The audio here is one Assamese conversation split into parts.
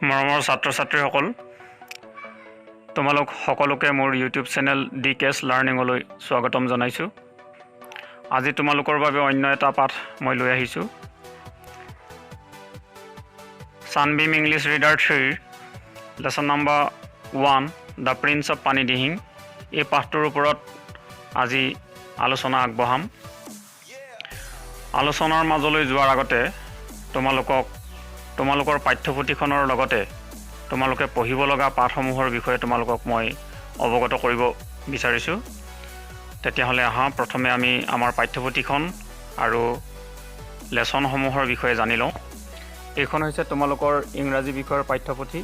মৰমৰ ছাত্ৰ ছাত্ৰীসকল, তোমালোক সকলোকে মোৰ ইউটিউব চেনেল DKS লাৰ্ণিঙলৈ স্বাগতম জনাইছোঁ। আজি তোমালোকৰ বাবে অন্য এটা পাঠ মই লৈ আহিছোঁ। Sunbeam English reader 3 lesson number 1 the prince of Pani Dihing, এই পাঠটোৰ ওপৰত আজি আলোচনা আগবঢ়াম। আলোচনাৰ মাজলৈ যোৱাৰ আগতে তোমালোকৰ পাঠ্যপুথিখনৰ লগতে তোমালোকে পঢ়িব লগা পাঠসমূহৰ বিষয়ে তোমালোকক মই অৱগত কৰিব বিচাৰিছোঁ। তেতিয়াহ'লে প্ৰথমে আমি আমাৰ পাঠ্যপুথিখন আৰু লেসনসমূহৰ বিষয়ে জানি লওঁ। এইখন হৈছে তোমালোকৰ ইংৰাজী বিষয়ৰ পাঠ্যপুথি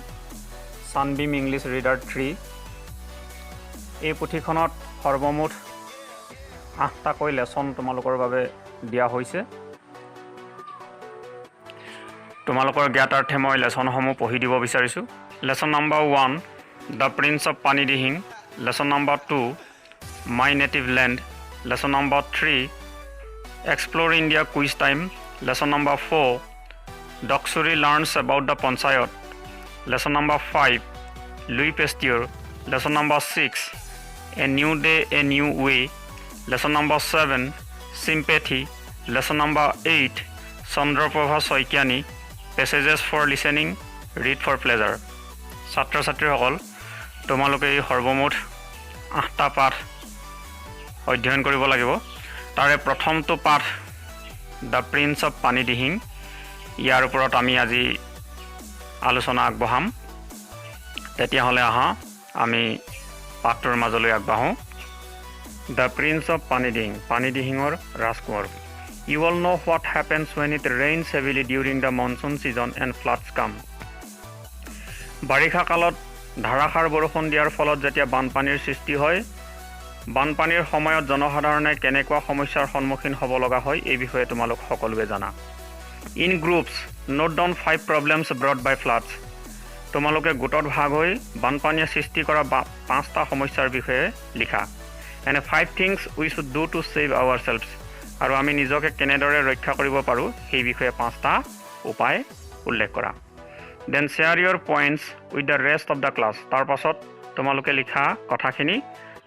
ছানবীম ইংলিছ ৰিডাৰ 3। এই পুথিখনত সৰ্বমুঠ 8টাকৈ লেসন তোমালোকৰ বাবে দিয়া হৈছে। তোমালোকৰ জ্ঞাতাৰ্থে মই লেসনসমূহ পঢ়ি দিব বিচাৰিছোঁ। Lesson number 1 the prince of Pani Dihing, lesson number 2 my native land, lesson number 3 explore India quiz time, lesson number 4 ডক্সুৰী learns about the panchayat, lesson number 5 Louis Pasteur, lesson number 6 a new day a new way, lesson number 7 sympathy, lesson number 8 Chandraprabha Saikiani passages for listening read for pleasure. ছাত্ৰ ছাত্ৰীসকল, তোমালোকে এই সৰ্বমুঠ 8টা পাঠ অধ্যয়ন কৰিব লাগিব। তাৰে প্ৰথমটো পাঠ the prince of Pani Dihing, ইয়াৰ ওপৰত আমি আজি আলোচনা আগবঢ়াম। তেতিয়াহ'লে আমি পাঠটোৰ মাজলৈ আগবাঢ়োঁ। The prince of Pani Dihing, পানী দিহিঙৰ ৰাজকুঁৱৰ। You all know what happens when it rains heavily during the monsoon season and floods come. বাৰিষা কালত ধাৰাসাৰ বৰষুণ দিয়াৰ ফলত যেতিয়া বানপানীৰ সৃষ্টি হয়, বানপানীৰ সময়ত জনসাধাৰণে কেনেকুৱা সমস্যাৰ সন্মুখীন হ'ব লগা হয় এই বিষয়ে তোমালোক সকলোৱে জানা। In groups note down 5 problems brought by floods. তোমালোকে গোটত ভাগ হৈ বানপানীয়ে সৃষ্টি কৰা 5টা সমস্যাৰ বিষয়ে লিখা। And 5 things we should do to save ourselves. আৰু আমি নিজকে কেনেদৰে ৰক্ষা কৰিব পাৰোঁ সেই বিষয়ে 5টা উপায় উল্লেখ কৰা। Then share your points with the rest of the class. তাৰ পাছত তোমালোকে লিখা কথাখিনি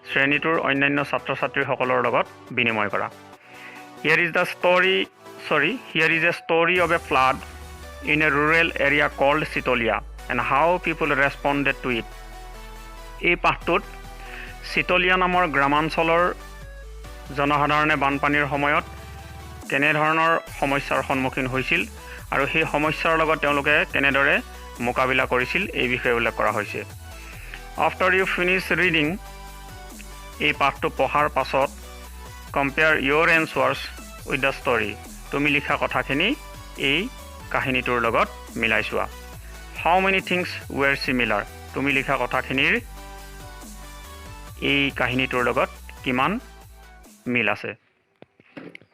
শ্ৰেণীটোৰ অন্যান্য ছাত্ৰ ছাত্ৰীসকলৰ লগত বিনিময় কৰা। Here is a story of a flood in a rural area called Chitalia and how people responded to it. এই পাঠটোত চিতলীয়া নামৰ গ্ৰামাঞ্চলৰ জনসাধাৰণে বানপানীৰ সময়ত কেনেধৰণৰ সমস্যাৰ সন্মুখীন হৈছিল আৰু সেই সমস্যাৰ লগত তেওঁলোকে কেনেদৰে মোকাবিলা কৰিছিল এই বিষয়ে উল্লেখ কৰা হৈছে। আফটাৰ ইউ ফিনিছ ৰিডিং, এই পাঠটো পঢ়াৰ পাছত compare your answers with the story. তুমি লিখা কথাখিনি এই কাহিনীটোৰ লগত মিলাই চোৱা। হাউ মেনি থিংছ ৱেৰ চিমিলাৰ। তুমি লিখা কথাখিনিৰ এই কাহিনীটোৰ লগত কিমান মিল আছে।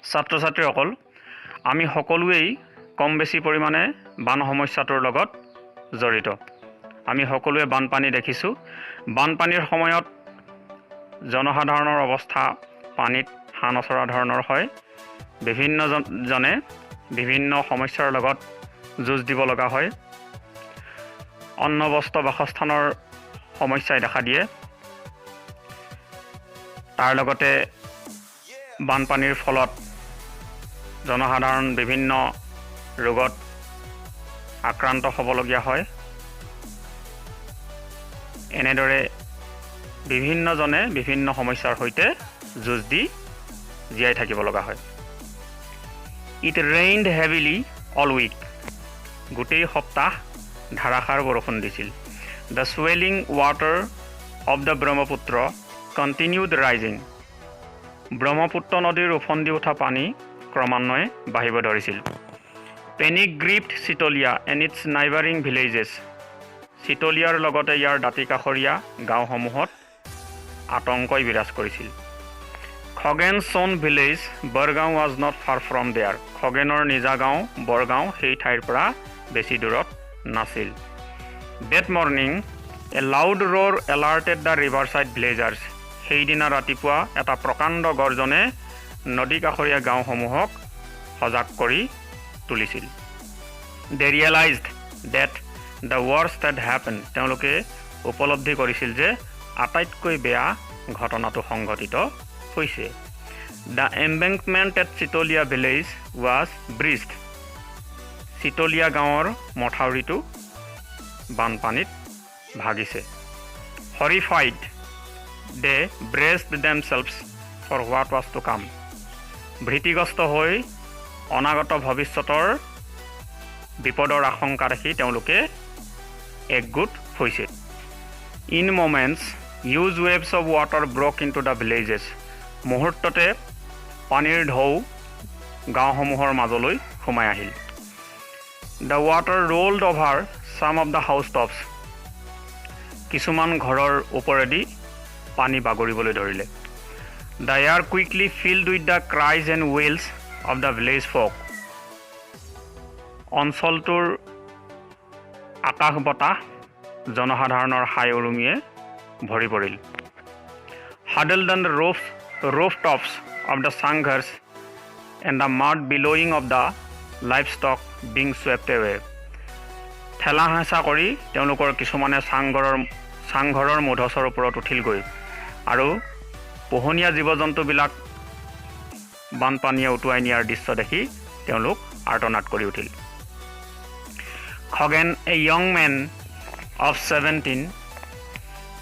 ছাত্ৰ ছাত্ৰীসকল, আমি সকলোৱেই কম বেছি পৰিমাণে বান সমস্যাটোৰ লগত জড়িত। আমি সকলোৱে বানপানী দেখিছোঁ। বানপানীৰ সময়ত জনসাধাৰণৰ অৱস্থা পানীত হাঁহ নচৰা ধৰণৰ হয়। বিভিন্নজনে বিভিন্ন সমস্যাৰ লগত যুঁজ দিব লগা হয়। অন্ন বস্ত্ৰ বাসস্থানৰ সমস্যাই দেখা দিয়ে। তাৰ লগতে বানপানীৰ ফলত জনসাধাৰণ বিভিন্ন ৰোগত আক্ৰান্ত হ'বলগীয়া হয়। এনেদৰে বিভিন্নজনে বিভিন্ন সমস্যাৰ সৈতে যুঁজ দি জীয়াই থাকিব লগা হয়। It rained heavily all week. গোটেই সপ্তাহ ধাৰাসাৰ বৰষুণ দিছিল। The swelling water of the Brahmaputra continued rising. ব্ৰহ্মপুত্ৰ নদীৰ ওফন্দি উঠা পানী ক্ৰমান্বয়ে বাঢ়িব ধৰিছিল। Panic gripped Chitalia and its neighbouring villages. চিতলীয়াৰ লগতে ইয়াৰ দাঁতিকাষৰীয়া গাঁওসমূহত আতংকই বিৰাজ কৰিছিল। Khagen's own village Borgaon was not far from there. খগেনৰ নিজা গাঁও বৰগাঁও সেই ঠাইৰ পৰা বেছি দূৰত নাছিল। That morning a loud roar এলাৰ্টেড the river side villagers. সেইদিনা ৰাতিপুৱা এটা প্ৰকাণ্ড গৰ্জনে নদী কাষৰীয়া গাঁওসমূহক সজাগ কৰি তুলিছিল। They realized that the worst that happen, তেওঁলোকে উপলব্ধি কৰিছিল যে আটাইতকৈ বেয়া ঘটনাটো সংঘটিত হৈছে। The embankment at Chitalia village was breached, চিতলীয়া গাঁৱৰ মথাউৰিটো বানপানীত ভাগিছে। Horrified they braced themselves for what was to come, ভীতিগ্ৰস্ত হৈ অনাগত ভৱিষ্যতৰ বিপদৰ আশংকা দেখি তেওঁলোকে একগোট হৈছে। In moments huge waves of water broke in to the villages, মুহূৰ্ততে পানীৰ ঢৌ গাঁওসমূহৰ মাজলৈ সোমাই আহিল। The water rolled over some of the house tops, কিছুমান ঘৰৰ ওপৰেদি পানী বাগৰিবলৈ ধৰিলে। The air quickly filled with the cries and wails of the village folk, অঞ্চলটোৰ আকাশ বতাহ জনসাধাৰণৰ হাই উৰুমিয়ে ভৰি পৰিল। Huddled on the roof tops of the চাংঘৰ্ছ and the mad বিল'য়িং of the livestock being swept away, ঠেলা হেঁচা কৰি তেওঁলোকৰ কিছুমানে চাংঘৰৰ মূধচৰ ওপৰত উঠিলগৈ আৰু পোহনীয়া জীৱ জন্তুবিলাক বানপানীয়ে উটুৱাই নিয়াৰ দৃশ্য দেখি তেওঁলোক আৰ্তনাদ কৰি উঠিল। Khagen, a young man of 17,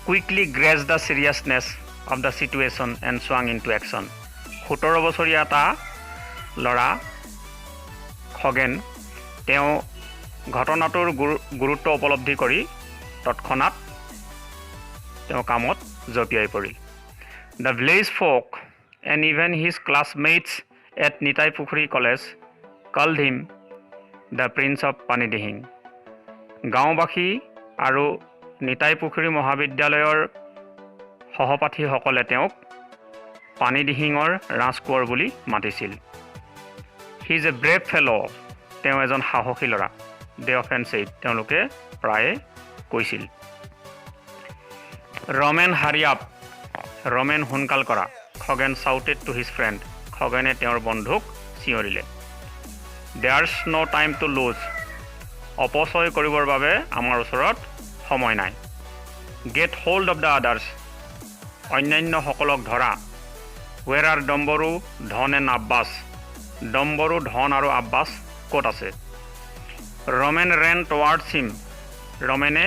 quickly grasped the seriousness of the situation and চুৱাং ইন টু একশ্যন, 17 বছৰীয়া এটা ল'ৰা খগেন, তেওঁ ঘটনাটোৰ গুৰুত্ব উপলব্ধি কৰি তৎক্ষণাত তেওঁ কামত জঁপিয়াই পৰিল। The village folk and even his classmates at Nitai Pukhuri college called him the prince of Panidihing, গাঁওবাসী আৰু নিতাই পুখুৰী মহাবিদ্যালয়ৰ সহপাঠীসকলে তেওঁক পানীদিহিঙৰ ৰাজকোঁৱৰ বুলি মাতিছিল। He is a brave fail', তেওঁ এজন সাহসী ল'ৰা। দে অফেন ছেইড, তেওঁলোকে প্ৰায়ে কৈছিল। ৰমেন হাৰি আপ, ৰমেন সোনকাল কৰা। Khagen shouted to his friend, খগেনে তেওঁৰ বন্ধুক চিঞৰিলে। There's no' time to lose, অপচয় কৰিবৰ বাবে আমাৰ ওচৰত সময় নাই। Get hold of the others, অন্যান্যসকলক ধৰা। ৱেৰ আৰ ডম্বৰু ধন এণ্ড আব্বাছ, ডম্বৰু ধন আৰু আব্বাছ ক'ত আছে। ৰমেন ৰেন টুৱাৰ্ডছ হিম, ৰমেনে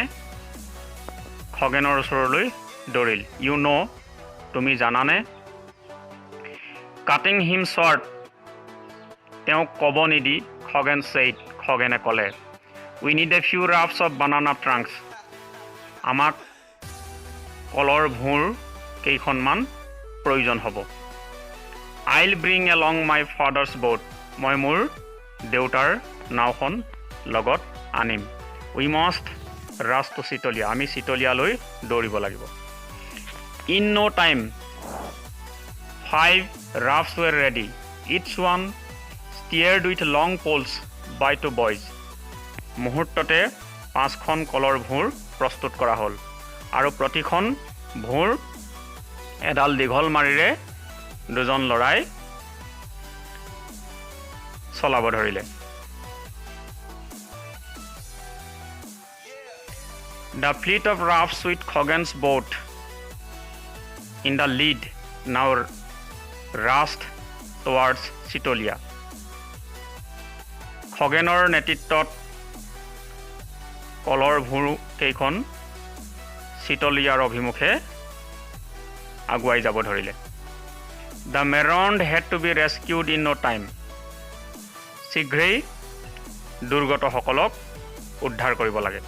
খগেনৰ ওচৰলৈ দৌৰিল। ইউ ন', তুমি জানানে। কাটিং হিম শ্বৰ্ট, তেওঁক ক'ব নিদি খগেন ছেইড, খগেনে ক'লে। উই নিড এ ফিউ ৰাফ্ছ অফ বানানা ট্ৰাংকছ, আমাক কলৰ ভোৰ কেইখনমান প্ৰয়োজন হ'ব। আইল ব্ৰিং এলং মাই ফাদাৰ্ছ ব'ট, মই মোৰ দেউতাৰ নাওখন লগত আনিম। উই মাষ্ট ৰাছ টু চিতলীয়া, আমি চিতলীয়ালৈ দৌৰিব লাগিব। In no' time 5 rafts were ready, each one steered with long poles by 2 boys, মুহূৰ্ততে 5খন কলৰ ভোৰ প্ৰস্তুত কৰা হ'ল আৰু প্ৰতিখন ভোৰ এডাল দীঘল মাৰিৰে 2জন ল'ৰাই চলাব ধৰিলে। The fleet of rafts with Khagen's boat in the lead now rushed towards Chitalia, খগেনৰ নেতৃত্বত কলৰ ভোৰ কেইখন চিতলীয়াৰ অভিমুখে আগুৱাই যাব ধৰিলে। The marooned had to be rescued in no' time, শীঘ্ৰেই দুৰ্গতসকলক উদ্ধাৰ কৰিব লাগে।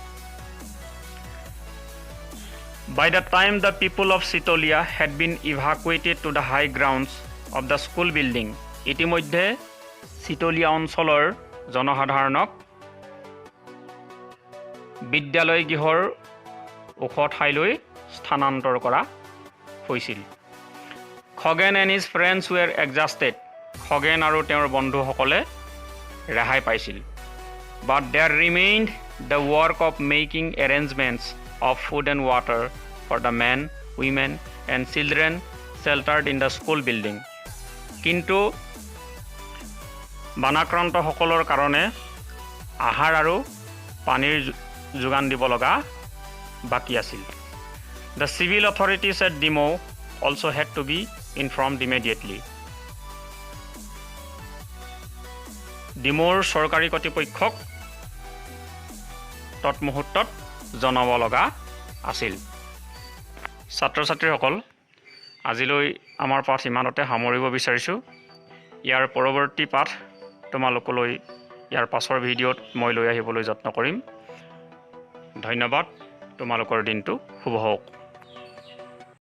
By the time the people of Sitolia had been evacuated to the high grounds of the school building, ইতিমধ্যে চিতলীয়া অঞ্চলৰ জনসাধাৰণক বিদ্যালয় গৃহৰ ওখ ঠাইলৈ স্থানান্তৰ কৰা হৈছিল। Khagen and his friends were exhausted, Khagen আৰু তেওঁৰ বন্ধুসকলে ৰেহাই পাইছিল। But there remained the work of making arrangements of food and water for the men, women and children sheltered in the school building, কিন্তু বানাক্ৰান্তসকলৰ কাৰণে আহাৰ আৰু পানীৰ যোগান দিব লগা বাকী আছিল। The civil authorities at Dimow also' had to be informed immediately. ডিমৌৰ চৰকাৰী কৰ্তৃপক্ষক তৎমুহূৰ্তত জনাব লগা আছিল। ছাত্ৰ ছাত্ৰীসকল, আজিলৈ আমাৰ পাঠ ইমানতে সামৰিব বিচাৰিছোঁ। ইয়াৰ পৰৱৰ্তী পাঠ তোমালোকলৈ ইয়াৰ পাছৰ ভিডিঅ'ত মই লৈ আহিবলৈ যত্ন কৰিম। ধন্যবাদ। তোমালোকৰ দিনটো শুভ হওক।